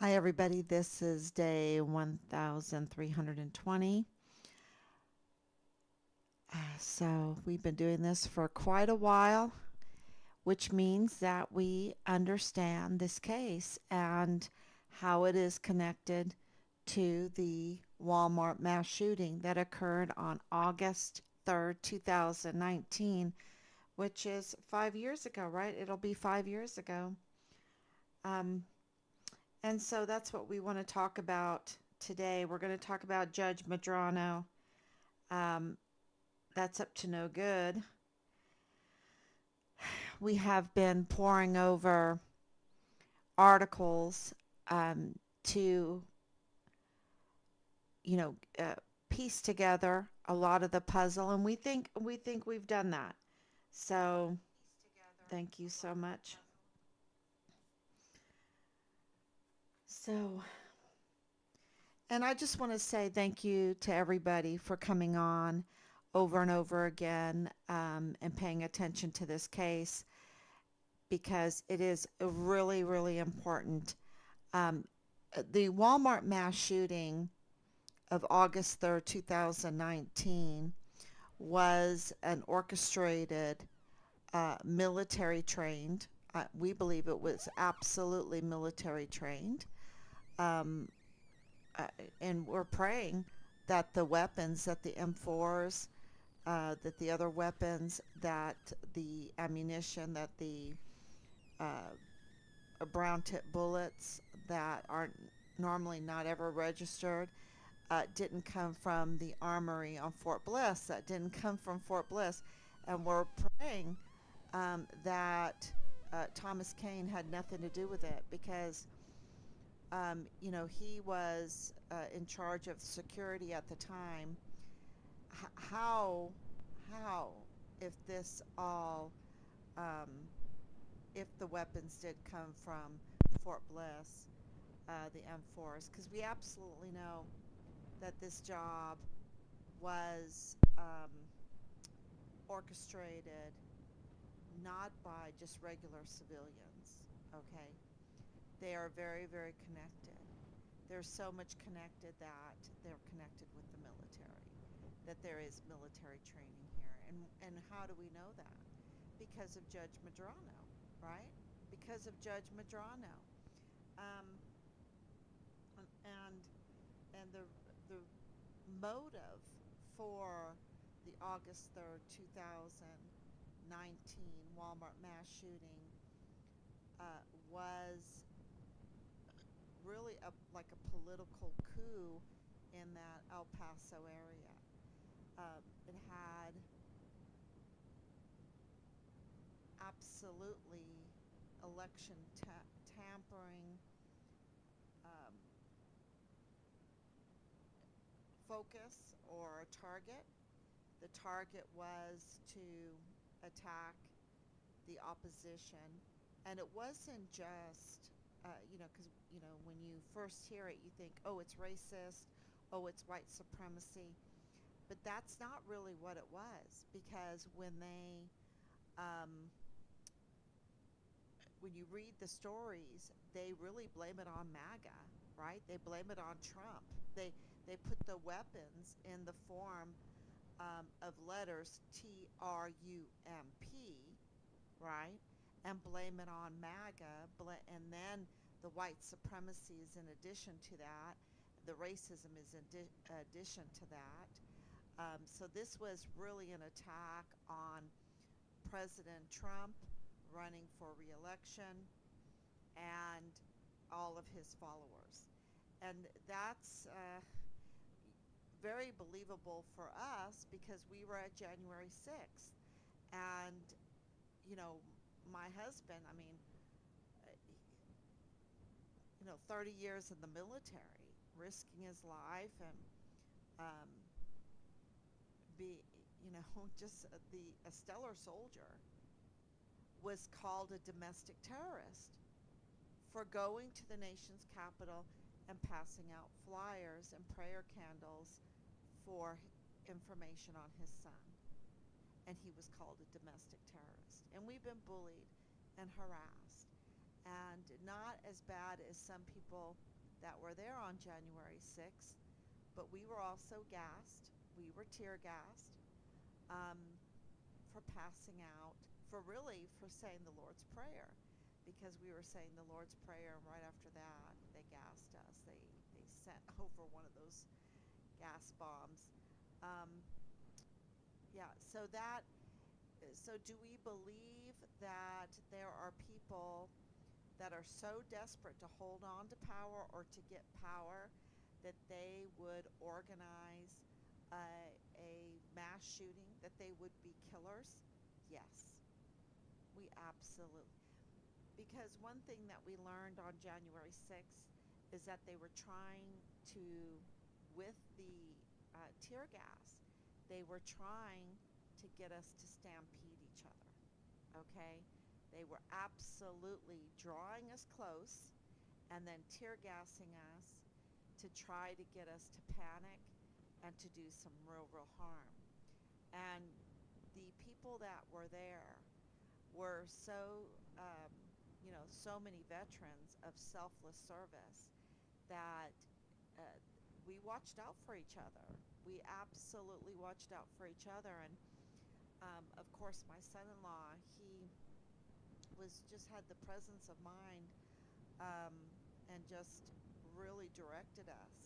Hi, everybody. This is day 1320. So, we've been doing this for quite a while, which means that we understand this case and how it is connected to the Walmart mass shooting that occurred on August 3rd, 2019, which is 5 years ago, right? It'll be 5 years ago. Um, and so that's what we want to talk about today. We're going to talk about Judge Medrano. Um, that's up to no good. We have been poring over articles to, you know, uh, piece together a lot of the puzzle, and we think we've done that. So, thank you so much. So, and I just want to say thank you to everybody for coming on over and over again and paying attention to this case because it is really, really important. Um, the Walmart mass shooting of August 3rd, 2019 was an orchestrated, military trained. We believe it was absolutely military trained. Um, uh, and we're praying that the weapons, that the M4s, that the other weapons, that the ammunition, that the uh, brown tip bullets that are normally not ever registered didn't come from the armory on Fort Bliss. That didn't come from Fort Bliss. And we're praying that Thomas Kane had nothing to do with it because, he was in charge of security at the time. How, how, if this all, um, if the weapons did come from Fort Bliss, the M4s, because we absolutely know that this job was orchestrated not by just regular civilians, okay? They are very, very connected. They're so much connected that they're connected with the military, that there is military training here. And how do we know that? Because of Judge Medrano, right? Because of Judge Medrano. Um, and and the motive for the August 3rd, 2019 Walmart mass shooting was really like a political coup in that El Paso area. It had absolutely election tampering um, focus or a target. The target was to attack the opposition. And it wasn't just, because, when you first hear it, you think, oh, it's racist, oh, it's white supremacy. But that's not really what it was because um, when you read the stories, they really blame it on MAGA, right? They blame it on Trump. They put the weapons in the form of letters TRUMP, right? And blame it on MAGA. And then the white supremacy is in addition to that. The racism is in addition to that. So this was really an attack on President Trump running for reelection and all of his followers. And that's very believable for us because we were at January 6th. And, you know, my husband, I mean, uh, 30 years in the military, risking his life and um, be, just a stellar soldier, was called a domestic terrorist for going to the nation's capital and passing out flyers and prayer candles for information on his son. And he was called a domestic terrorist. And we've been bullied and harassed. and not as bad as some people that were there on January 6th, but we were also gassed. We were tear gassed um, for passing out, for saying the Lord's Prayer, because we were saying the Lord's Prayer, and right after that, they gassed us. They sent over one of those gas bombs. Um, yeah, so do we believe that there are people that are so desperate to hold on to power or to get power that they would organize a mass shooting, that they would be killers? Yes, we absolutely. Because one thing that we learned on January 6th is that they were trying to, with the tear gas, they were trying to get us to stampede each other. Okay? They were absolutely drawing us close and then tear gassing us to try to get us to panic and to do some real harm. And the people that were there were so many veterans of selfless service that uh, we watched out for each other. We absolutely watched out for each other. And of course, my son-in-law, he was just had the presence of mind um, and just really directed us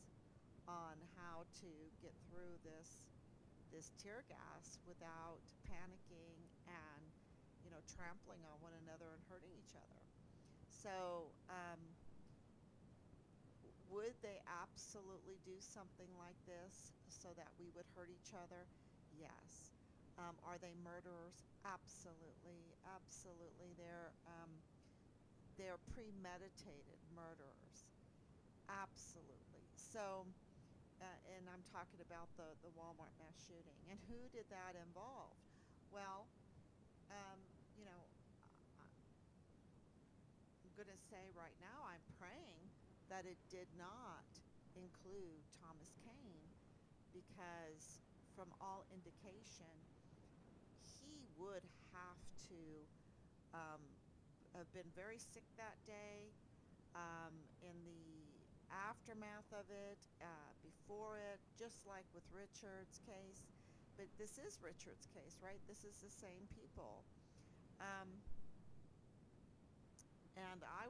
on how to get through this tear gas without panicking and trampling on one another and hurting each other. So would they absolutely do something like this so that we would hurt each other? Yes. Are they murderers? Absolutely, absolutely. They're premeditated murderers. Absolutely. So, and I'm talking about the Walmart mass shooting. And who did that involve? Well, um, you know, I'm going to say right now, I'm praying that it did not include Thomas Kane, because from all indication, he would have to um, have been very sick that day. In the aftermath of it, before it, just like with Richard's case, but this is Richard's case, right? This is the same people. Um, and I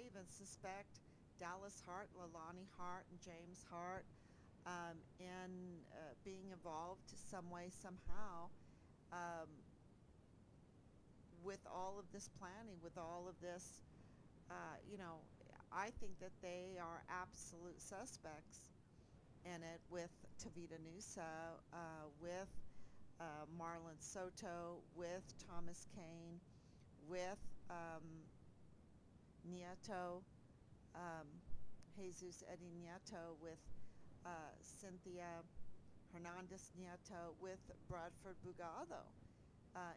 even suspect Dallas Hart, Leilani Hart, and James Hart in being involved some way, somehow, um, with all of this planning, with all of this, uh, you know, I think that they are absolute suspects in it, with Tavita Nusa, with Marlon Soto, with Thomas Kane, with Nieto, um, Jesus Eddie Nieto, with Cynthia Hernandez Nieto, with Bradford Bugado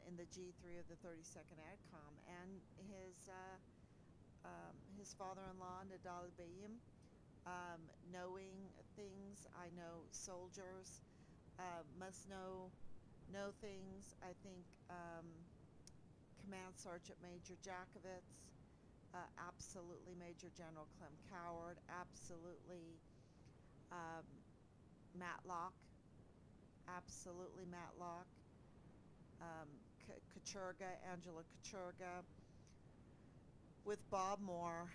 in the G3 of the 32nd ADCOM, and his father-in-law, Nadal Bayim, knowing things. I know soldiers must know things. I think Command Sergeant Major Jakovitz, absolutely Major General Clem Coward, absolutely um, Matlock, absolutely Matlock, Angela Kachurga, with Bob Moore,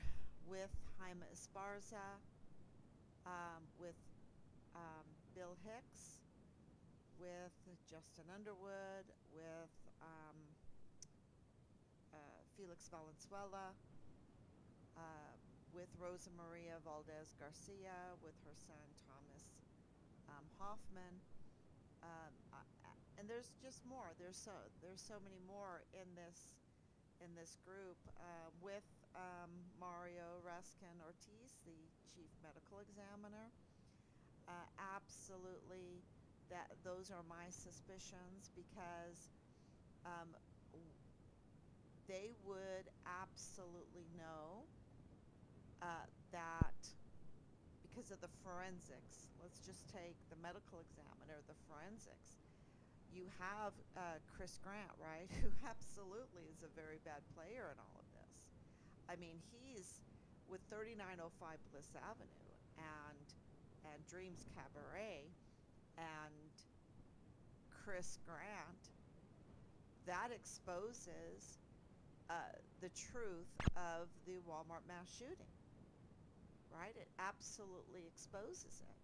with Jaime Esparza, with Bill Hicks, with Justin Underwood, with Felix Valenzuela, uh, with Rosa Maria Valdez Garcia, with her son Thomas Hoffman, and there's just more. There's so many more in this group, with Mario Raskin Ortiz, the chief medical examiner. Absolutely, those are my suspicions, because um, they would absolutely know that, because of the forensics. Let's just take the medical examiner, the forensics. You have Chris Grant, right, who absolutely is a very bad player in all of this. I mean, he's with 3905 Bliss Avenue and Dreams Cabaret and Chris Grant. That exposes the truth of the Walmart mass shooting, right? It absolutely exposes it.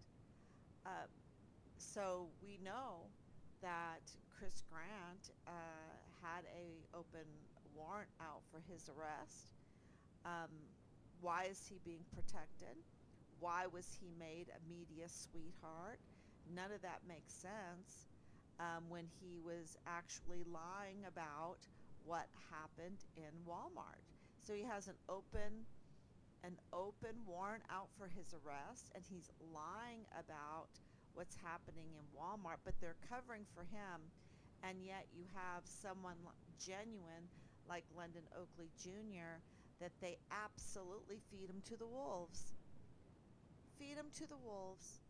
So we know that Chris Grant had a open warrant out for his arrest. Um, why is he being protected? Why was he made a media sweetheart? None of that makes sense when he was actually lying about what happened in Walmart. So he has an open warrant out for his arrest, and he's lying about what's happening in Walmart, but they're covering for him, and yet you have someone genuine like Lyndon Oakley Jr. that they absolutely feed him to the wolves. Feed him to the wolves,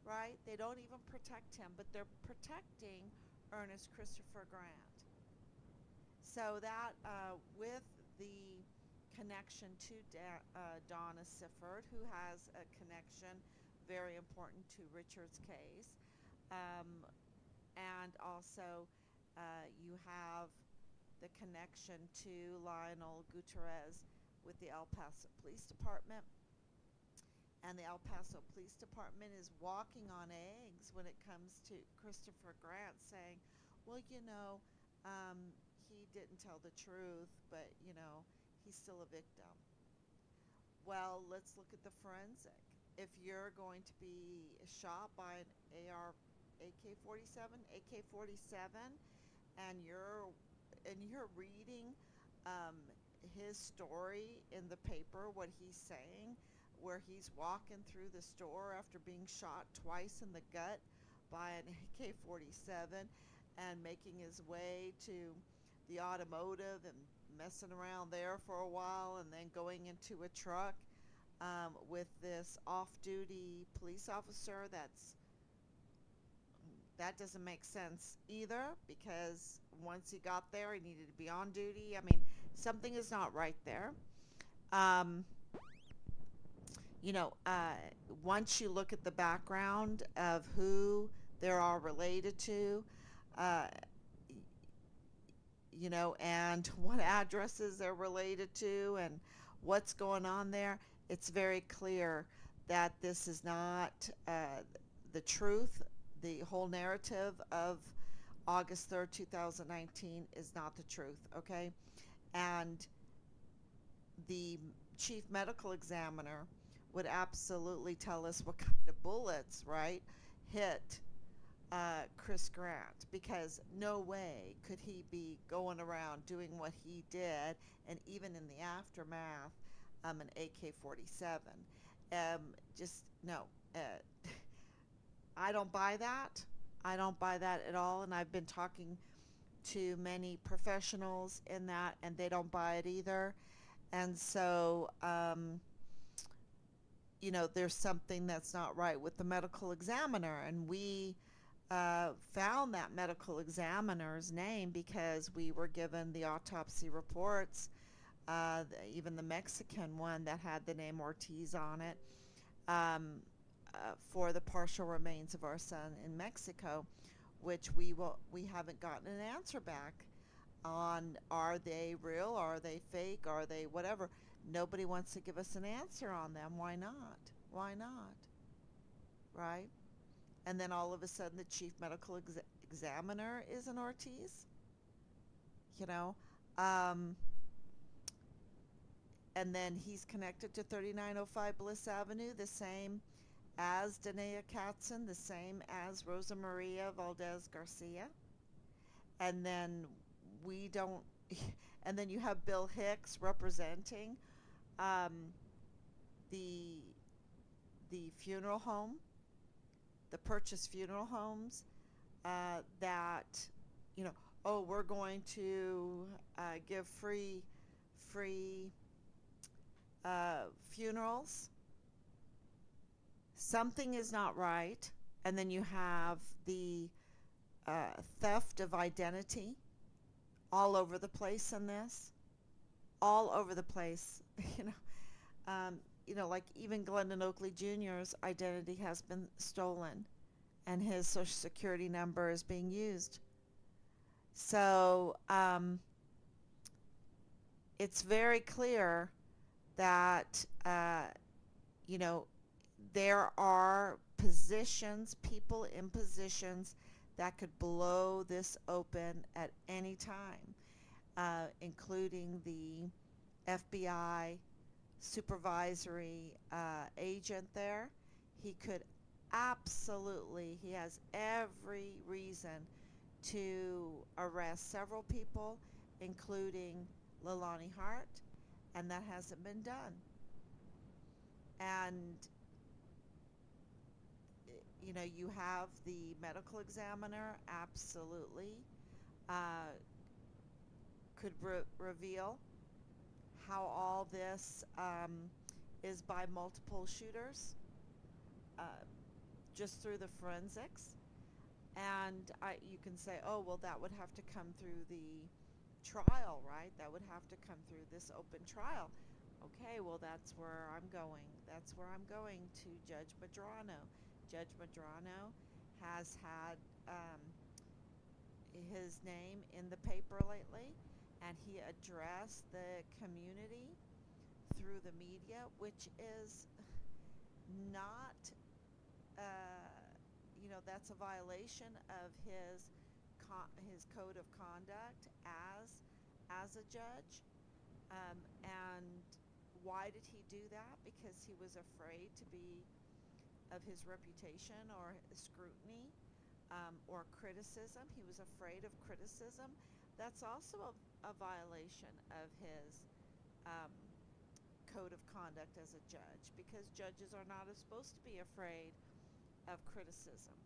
right? They don't even protect him, but they're protecting Ernest Christopher Grant. So that with the connection to Donna Sifford, who has a connection very important to Richard's case, um, and also you have the connection to Lionel Gutierrez with the El Paso Police Department. And the El Paso Police Department is walking on eggs when it comes to Christopher Grant, saying, well, he didn't tell the truth, but, he's still a victim. Well, let's look at the forensic. If you're going to be shot by an AK-47, and you're reading his story in the paper, what he's saying, where he's walking through the store after being shot twice in the gut by an AK-47 and making his way to the automotive and messing around there for a while and then going into a truck with this off-duty police officer. That doesn't make sense either, because once he got there, he needed to be on duty. I mean, something is not right there. Um, Once you look at the background of who they're all related to, uh, and what addresses they're related to and what's going on there, it's very clear that this is not the truth. The whole narrative of August 3rd, 2019 is not the truth, okay? And the chief medical examiner would absolutely tell us what kind of bullets, right, hit Chris Grant, because no way could he be going around doing what he did, and even in the aftermath, an AK-47. Just no. I don't buy that. I don't buy that at all, and I've been talking to many professionals in that, and they don't buy it either. And so, there's something that's not right with the medical examiner, and we found that medical examiner's name because we were given the autopsy reports, even the Mexican one that had the name Ortiz on it, for the partial remains of our son in Mexico, which we haven't gotten an answer back on. Are they real? Are they fake? Are they whatever? Nobody wants to give us an answer on them. Why not? Why not? Right? And then all of a sudden the chief medical examiner is an Ortiz, you know. Um, and then he's connected to 3905 Bliss Avenue, the same as Danae Katzen, the same as Rosa Maria Valdez Garcia. And then we don't, and then you have Bill Hicks representing um, the funeral home, the Purchase Funeral Homes, that, we're going to give free funerals. Something is not right. And then you have the theft of identity all over the place in this. all over the place. you know, like even Glendon Oakley Jr.'s identity has been stolen, and his social security number is being used. So it's very clear that you know there are positions, people in positions that could blow this open at any time, including the FBI supervisory agent there. He could absolutely, he has every reason to arrest several people, including Leilani Hart, and that hasn't been done. And you have the medical examiner absolutely could reveal how all this is by multiple shooters uh, just through the forensics. And you can say, oh, well, that would have to come through the trial, right? That would have to come through this open trial. Okay, well, that's where I'm going. That's where I'm going to Judge Medrano. Judge Medrano has had his name in the paper lately, and he addressed the community through the media, which is not, that's a violation of his code of conduct as a judge. And why did he do that? Because he was afraid of his reputation or scrutiny or criticism. He was afraid of criticism. That's also a violation of his code of conduct as a judge, because judges are not supposed to be afraid of criticism.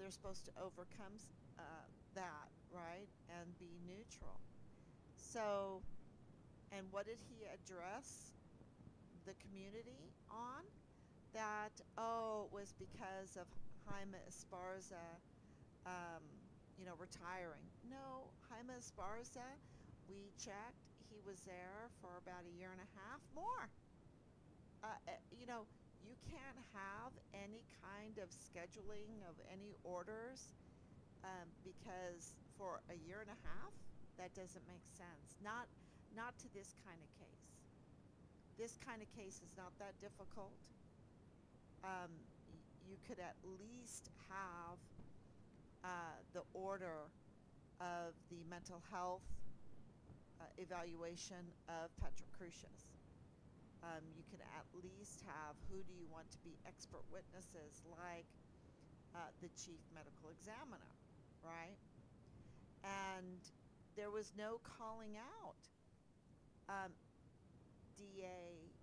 They're supposed to overcome that, right, and be neutral. So, and what did he address the community on? That, it was because of Jaime Esparza, retiring. No, Jaime Esparza, we checked, he was there for about a year and a half more. You can't have any kind of scheduling of any orders because for a year and a half, that doesn't make sense. Not to this kind of case. This kind of case is not that difficult. You could at least have the order of the mental health evaluation of Patrick Crucius. You can at least have who do you want to be expert witnesses, like the chief medical examiner, right? And there was no calling out DA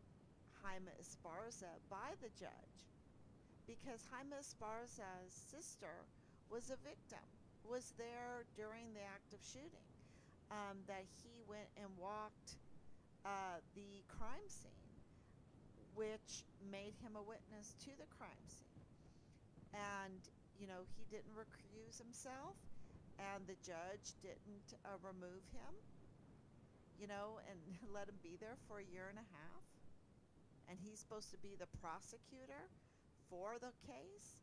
Jaime Esparza by the judge, because Jaime Esparza's sister was a victim, was there during the act of shooting, that he went and walked the crime scene, which made him a witness to the crime scene. And, he didn't recuse himself, and the judge didn't remove him, and let him be there for a year and a half. And he's supposed to be the prosecutor for the case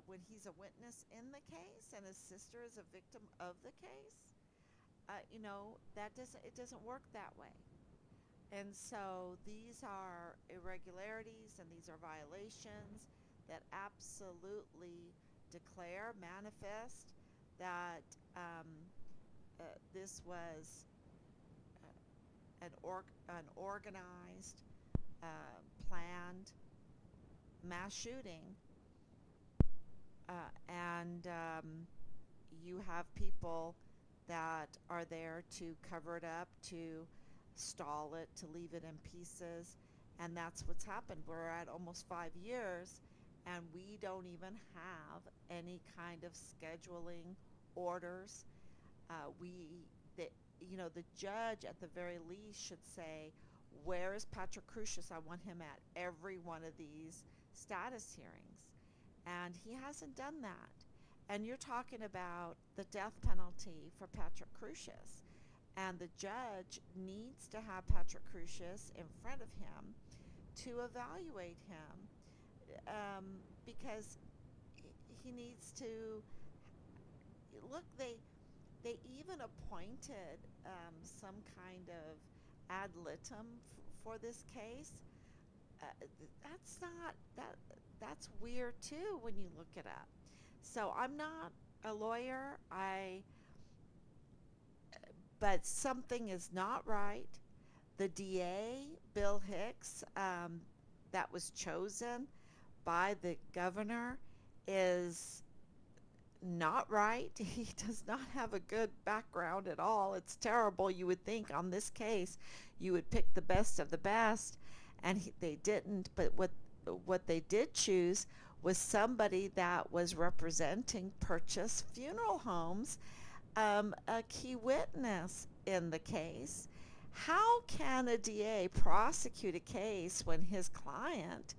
when he's a witness in the case, and his sister is a victim of the case. It doesn't work that way. And so these are irregularities and these are violations that absolutely manifest that this was an organized, planned mass shooting, and you have people that are there to cover it up, to stall it, to leave it in pieces, and that's what's happened. We're at almost 5 years, and we don't even have any kind of scheduling orders. The judge at the very least should say, where is Patrick Crucius? I want him at every one of these status hearings. And he hasn't done that. And you're talking about the death penalty for Patrick Crucius. And the judge needs to have Patrick Crucius in front of him to evaluate him, because he needs to look. They even appointed some kind of ad litem for this case. Uh, that's not that. That's weird too when you look it up. So I'm not a lawyer. But something is not right. The DA, Bill Hicks, that was chosen by the governor, is not right. He does not have a good background at all. It's terrible. You would think on this case you would pick the best of the best, and they didn't. But what they did choose was somebody that was representing Purchase Funeral Homes, a key witness in the case. How can a DA prosecute a case when his client,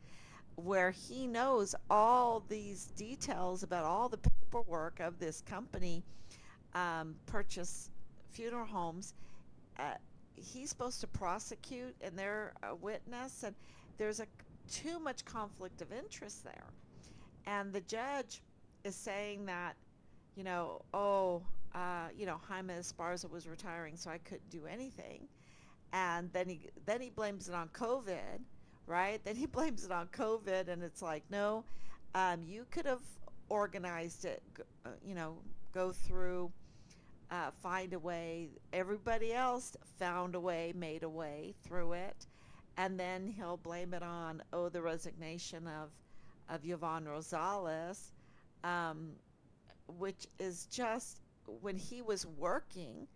where he knows all these details about all the paperwork of this company, Purchase Funeral Homes, uh, he's supposed to prosecute and they're a witness, and there's a too much conflict of interest there. And the judge is saying that, Jaime Esparza was retiring, so I couldn't do anything. And then he blames it on COVID, right? Then he blames it on COVID, and it's like, no, you could have organized it, go through, find a way. Everybody else found a way, made a way through it, and then he'll blame it on, the resignation of Yvonne Rosales, um, which is just when he was working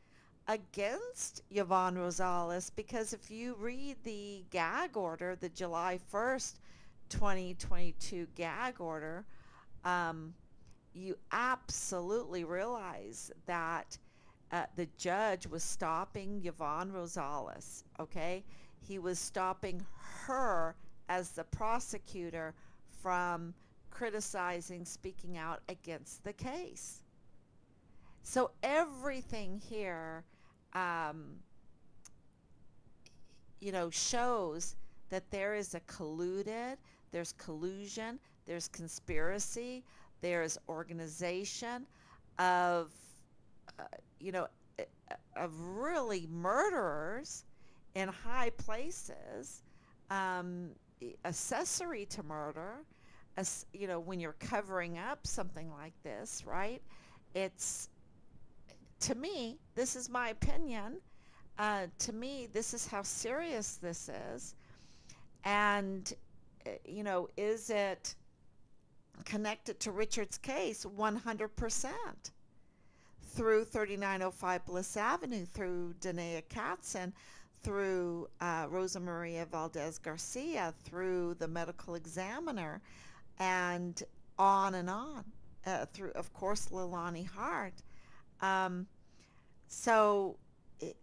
against Yvonne Rosales, because if you read the gag order, the July 1st, 2022 gag order, um, you absolutely realize that the judge was stopping Yvonne Rosales, okay? He was stopping her as the prosecutor from criticizing, speaking out against the case. So everything here, um, shows that there is a there's collusion, there's conspiracy, there's organization of, uh, you know, of really murderers in high places, um, accessory to murder, when you're covering up something like this, right? It's, to me, this is my opinion. To me, this is how serious this is. And, is it connected to Richard's case? 100%. Through 3905 Bliss Avenue, through Danae Katzen, through Rosa Maria Valdez Garcia, through the medical examiner, and on and on. Through, of course, Leilani Hart. Um, so it,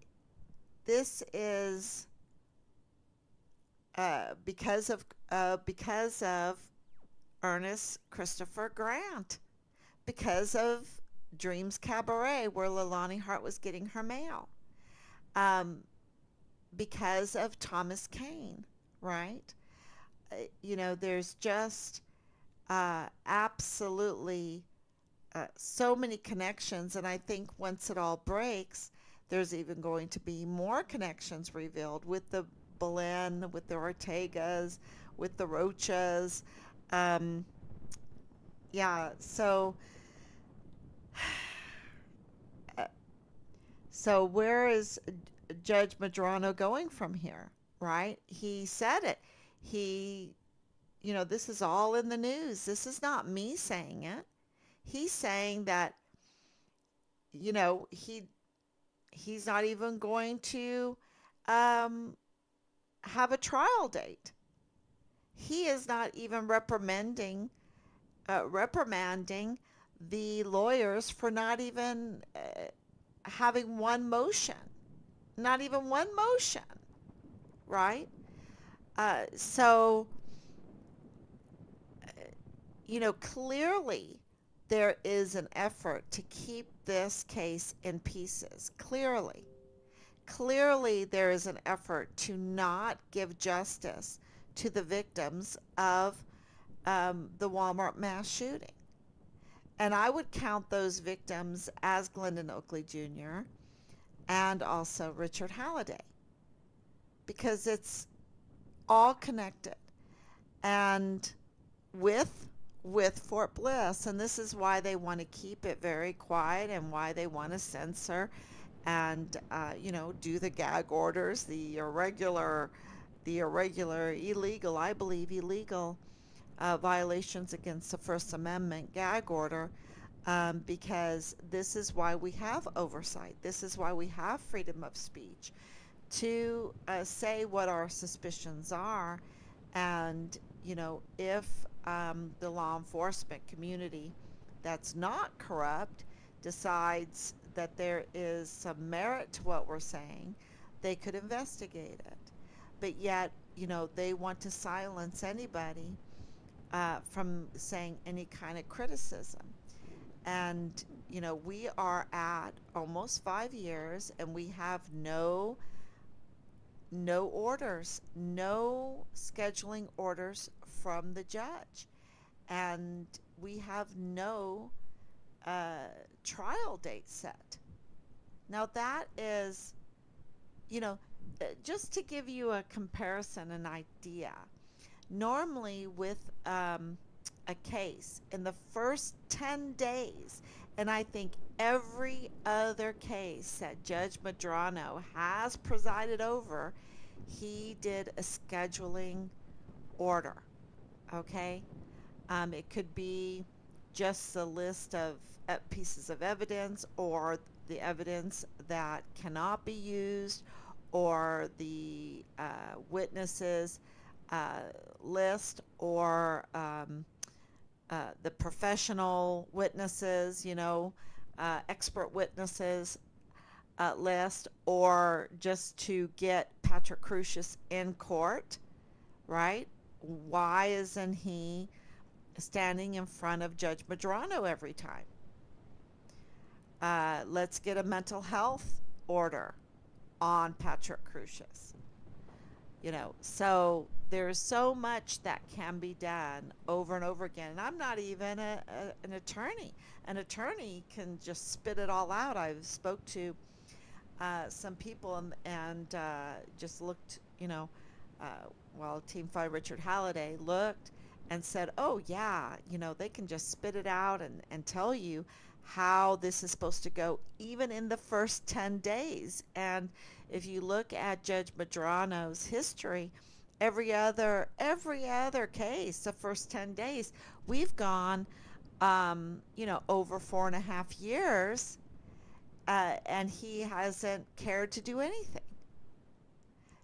this is because of Ernest Christopher Grant, because of Dreams Cabaret, where Leilani Hart was getting her mail, um, because of Thomas Kane, right? There's just absolutely so many connections, and I think once it all breaks, there's even going to be more connections revealed with the Belen, with the Ortegas, with the Rochas. Um, yeah, uh, so where is Judge Medrano going from here, right? He said it. He, this is all in the news. This is not me saying it. He's saying that, he's not even going to um, have a trial date. He is not even reprimanding the lawyers for not even having one motion, not even one motion, right? So, clearly there is an effort to keep this case in pieces. Clearly. clearly there is an effort to not give justice to the victims of the Walmart mass shooting. And I would count those victims as Glendon Oakley Jr. and also Richard Halliday because it's all connected. And with Fort Bliss, and this is why they want to keep it very quiet and why they want to censor and do the gag orders, the irregular, illegal, I believe illegal violations against the First Amendment gag order, because this is why we have oversight. This is why we have freedom of speech to say what our suspicions are. And, if the law enforcement community that's not corrupt decides that there is some merit to what we're saying, they could investigate it. But yet, they want to silence anybody from saying any kind of criticism. And, we are at almost 5 years and we have no orders, no scheduling orders from the judge. And we have no trial date set. Now, that is, just to give you a comparison, an idea, normally with a case in the first 10 days, and I think every other case that Judge Medrano has presided over, he did a scheduling order. Okay? It could be just the list of pieces of evidence, or the evidence that cannot be used, or the witnesses list, or the professional witnesses, expert witnesses list, or just to get Patrick Crucius in court, right? Why isn't he standing in front of Judge Medrano every time? Let's get a mental health order on Patrick Crucius. So there's so much that can be done over and over again. And I'm not even an attorney. An attorney can just spit it all out. I've spoke to some people and just looked, Team 5 Richard Halliday looked and said, oh, yeah, they can just spit it out and tell you how this is supposed to go, even in the first 10 days. And if you look at Judge Medrano's history, every other case, the first 10 days, we've gone, over 4.5 years, and he hasn't cared to do anything.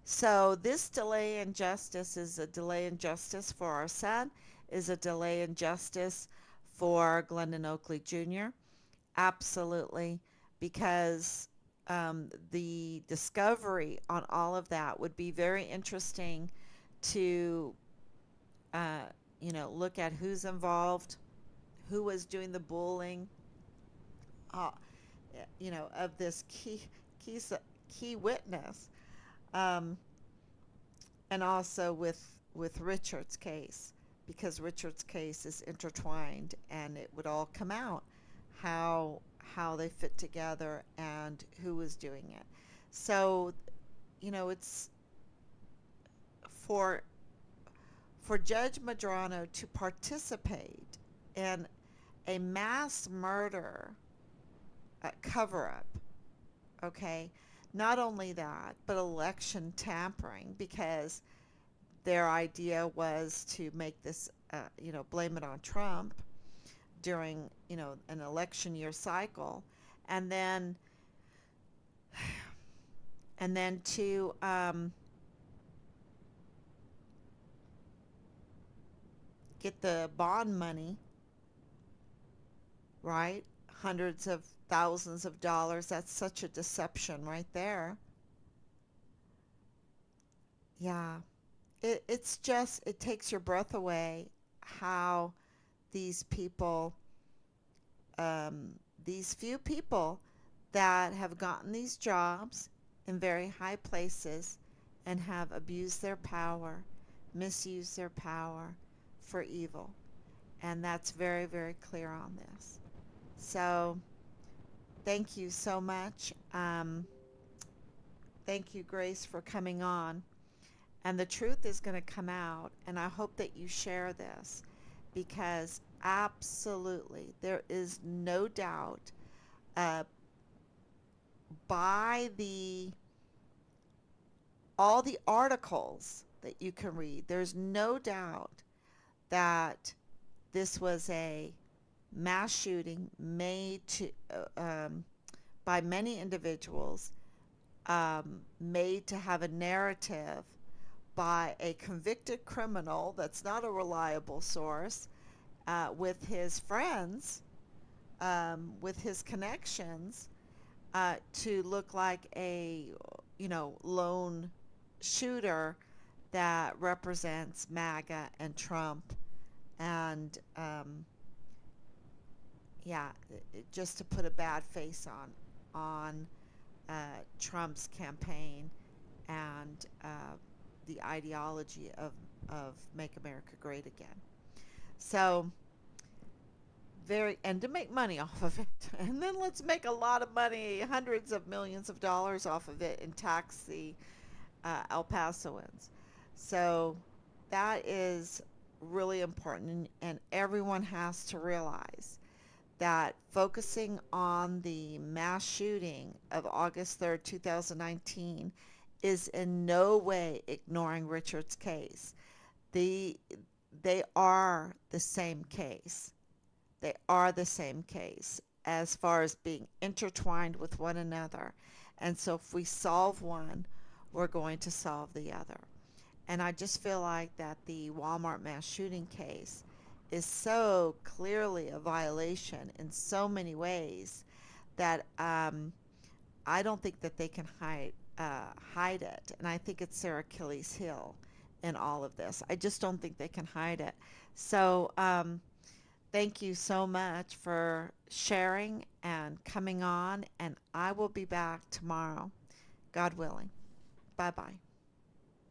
So this delay in justice is a delay in justice for our son, is a delay in justice for Glendon Oakley Jr. Absolutely, because the discovery on all of that would be very interesting to, look at who's involved, who was doing the bullying, uh, of this key witness, um, and also with Richard's case, because Richard's case is intertwined, and it would all come out how they fit together and who was doing it. So, it's for Judge Medrano to participate in a mass murder cover-up, okay? Not only that, but election tampering, because their idea was to make this, blame it on Trump during, an election year cycle, and then to get the bond money, right? Hundreds of thousands of dollars. That's such a deception right there. Yeah. It's just, it takes your breath away how these people, these few people that have gotten these jobs in very high places and have abused their power, misused their power for evil. And that's very, very clear on this. So, thank you so much. Thank you, Grace, for coming on. And the truth is going to come out. And I hope that you share this because absolutely there is no doubt uh, by all the articles that you can read, there's no doubt that this was a mass shooting made by many individuals, made to have a narrative by a convicted criminal that's not a reliable source, with his friends, with his connections, to look like a, lone shooter that represents MAGA and Trump, and yeah, just to put a bad face on Trump's campaign and the ideology of Make America Great Again. So and to make money off of it, and then let's make a lot of money, hundreds of millions of dollars off of it, and tax the El Pasoans. So that is really important, and everyone has to realize that focusing on the mass shooting of August 3rd, 2019 is in no way ignoring Richard's case. The, they are the same case. They are the same case as far as being intertwined with one another. And so if we solve one, we're going to solve the other. And I just feel like that the Walmart mass shooting case is so clearly a violation in so many ways that I don't think that they can hide it. And I think it's their Achilles heel in all of this. I just don't think they can hide it. So thank you so much for sharing and coming on. And I will be back tomorrow, God willing. Bye bye.